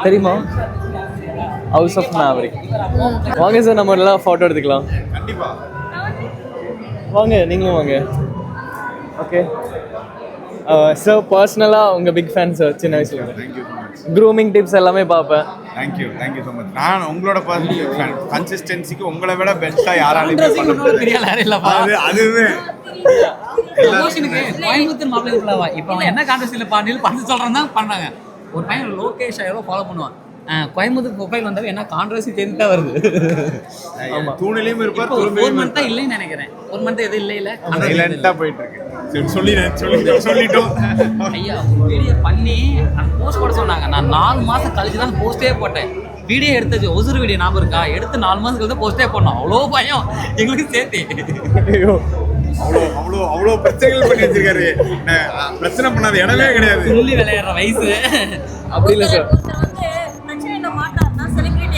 தெரியுமா? House of Maverick. வாங்க sir, நம்ம எல்லாம் ஃபோட்டோ எடுத்துக்கலாம். கண்டிப்பா வாங்க, நீங்களும் வாங்க. ஓகே சார், பர்சனலாக உங்கள் பிக் ஃபேன் சார். சின்ன வயசுல thank you so much. Grooming tips எல்லாமே பார்ப்பேன். Thank you so much. நான் உங்களோட பர்சனல் கன்சிஸ்டன்சிக்கு உங்களை விட பெஸ்ட்டாக யாராலையுமே பண்ண முடியாது. அதுவே கோயம்புத்தூர் மாப்பிள்ளை இப்போ அவன் என்ன கான்ட்ரஸ்டில் பாண்டியில் பண்ண சொல்கிறான் தான் பண்ணாங்க. ஒரு பையன் லோகேஷ் எவ்வளோ ஃபாலோ பண்ணுவான். கோயம்புத்தூர் ப்ரொஃபைல் வந்தவ என்ன கான்ட்ரவர்சி தெரிஞ்சு தான் வருது. ஆமாம், தூணிலையும் இருப்பார். ஒரு மந்த் தான் இல்லைன்னு நினைக்கிறேன். ஒரு மந்த் எதுவும் இல்லை சைலண்டாக போயிட்டு இருக்கு. சொல்லிட்டோம் ஐயா. வீடியோ பண்ணி அந்த போஸ்ட் போட சொன்னாங்க. நான் 4 மாதம் கழிச்சு தான் போஸ்ட்டே போட்டேன். வீடியோ எடுத்தது ஒசூர் வீடியோ ஞாபகம் இருக்கா? எடுத்து 4 மாதம் கழிச்சு போஸ்ட்டே போடணும். அவ்வளோ பயம் எங்களுக்கு சேர்த்து. அவ்வளோ பிரச்சனைகள் பண்ணி வச்சிருக்காரு. பிரச்சனை பண்ணாத இடமே கிடையாது. துள்ளி விளையாடுற வயசு அப்படி இல்லை சார். பிரச்சனையில மாட்டாருன்னா செலிபிரிட்டி